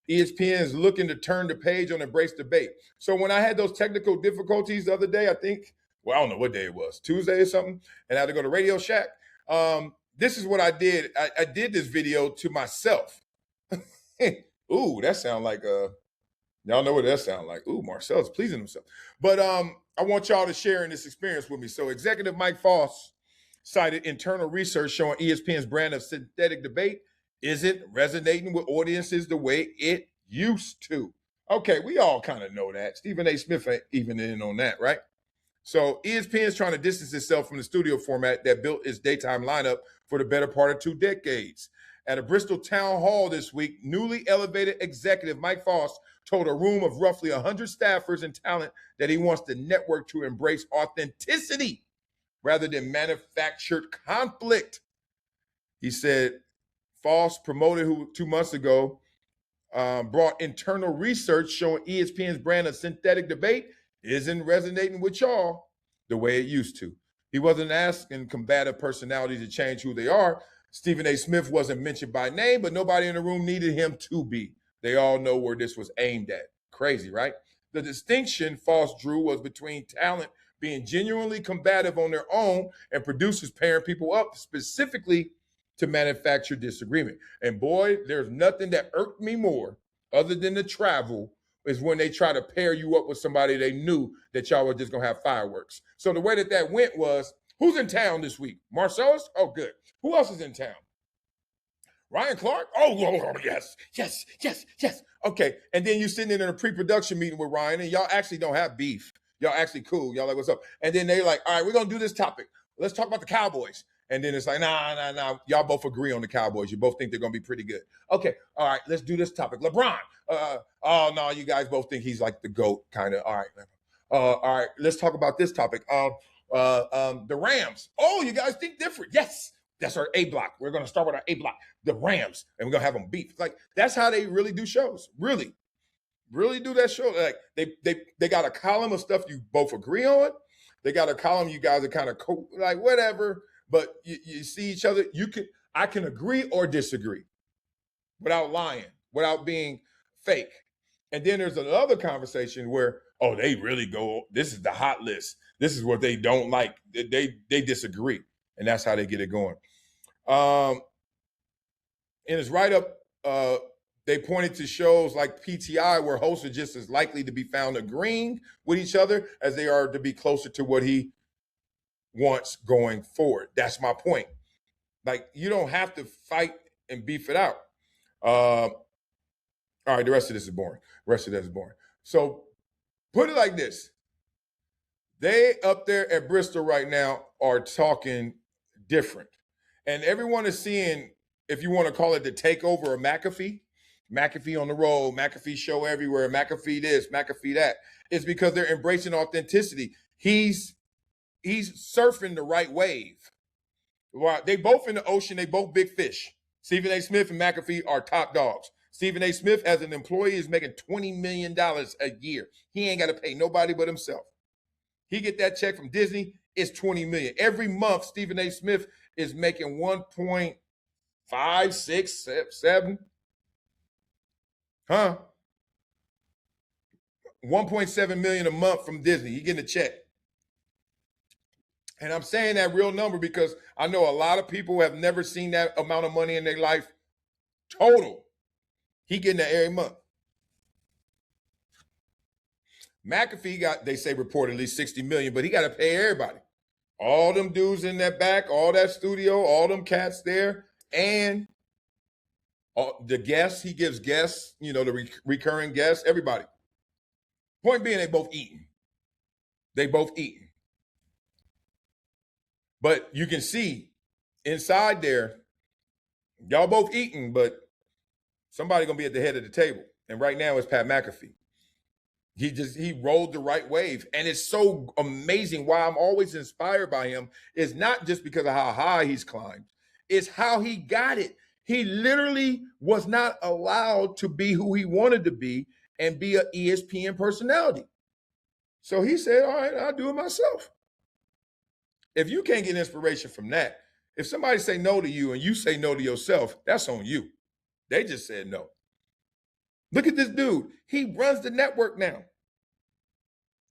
ESPN is looking to turn the page on embrace debate. So when I had those technical difficulties the other day, I think, well, I don't know what day it was, Tuesday or something, and I had to go to Radio Shack. This is what I did. I did this video to myself. Ooh, that sound like y'all know what that sound like. Ooh, Marcellus pleasing himself. But I want y'all to share in this experience with me. So Executive Mike Foss cited internal research showing ESPN's brand of synthetic debate isn't resonating with audiences the way it used to. Okay, we all kind of know that. Stephen A. Smith ain't even in on that, right? So ESPN is trying to distance itself from the studio format that built its daytime lineup for the better part of 2 decades. At a Bristol town hall this week, newly elevated executive Mike Foss told a room of roughly 100 staffers and talent that he wants the network to embrace authenticity rather than manufactured conflict. He said Foss, promoted who 2 months ago, brought internal research showing ESPN's brand of synthetic debate isn't resonating with y'all the way it used to. He wasn't asking combative personalities to change who they are. Stephen A. Smith wasn't mentioned by name, but nobody in the room needed him to be. They all know where this was aimed at. Crazy, right? The distinction Foss drew was between talent being genuinely combative on their own and producers pairing people up specifically to manufacture disagreement. And boy, there's nothing that irked me more other than the travel is when they try to pair you up with somebody they knew that y'all were just going to have fireworks. So the way that went was, who's in town this week? Marcellus? Oh, good. Who else is in town? Ryan Clark? Oh, yes. Okay, and then you're sitting in a pre-production meeting with Ryan, and y'all actually don't have beef. Y'all actually cool. Y'all like, what's up? And then they're like, all right, we're going to do this topic. Let's talk about the Cowboys. And then it's like, nah. Y'all both agree on the Cowboys. You both think they're going to be pretty good. Okay, all right, let's do this topic. LeBron. Oh, no, you guys both think he's like the GOAT, kind of. All right. All right, let's talk about this topic. The Rams. Oh, you guys think different. Yes, that's our A block. We're going to start with our A block, the Rams, and we're going to have them beef. Like, that's how they really do shows. Really do that show. Like, they got a column of stuff you both agree on. They got a column you guys are kind of like, whatever. But you see each other. I can agree or disagree without lying, without being fake. And then there's another conversation where, oh, they really go, this is the hot list. This is what they don't like. They disagree. And that's how they get it going. In his write-up, they pointed to shows like PTI where hosts are just as likely to be found agreeing with each other as they are to be closer to what he wants going forward. That's my point. Like, you don't have to fight and beef it out. All right, the rest of this is boring. So put it like this. They up there at Bristol right now are talking different. And everyone is seeing, if you want to call it the takeover of McAfee on the road, McAfee show everywhere, McAfee this, McAfee that. It's because they're embracing authenticity. He's surfing the right wave. They both in the ocean. They both big fish. Stephen A. Smith and McAfee are top dogs. Stephen A. Smith, as an employee, is making $20 million a year. He ain't got to pay nobody but himself. He get that check from Disney, it's $20 million. Every month, Stephen A. Smith is making 1.5, 6, 7. 1.7 million a month from Disney. He getting a check. And I'm saying that real number because I know a lot of people have never seen that amount of money in their life total. He getting that every month. McAfee got, they say reportedly 60 million, but he got to pay everybody. All them dudes in that back, all that studio, all them cats there, and the guests, he gives guests, the recurring guests, everybody. Point being, they both eating. But you can see inside there, y'all both eating, but somebody gonna be at the head of the table. And right now it's Pat McAfee. He rolled the right wave. And it's so amazing why I'm always inspired by him is not just because of how high he's climbed, it's how he got it. He literally was not allowed to be who he wanted to be and be an ESPN personality. So he said, all right, I'll do it myself. If you can't get inspiration from that, if somebody say no to you and you say no to yourself, that's on you. They just said no. Look at this dude. He runs the network now.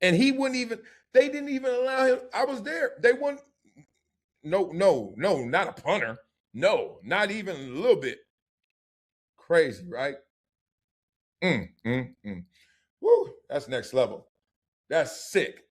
And he wouldn't even, they didn't even allow him. I was there. They wouldn't, no, not a punter. No, not even a little bit. Crazy, right? Woo, that's next level. That's sick.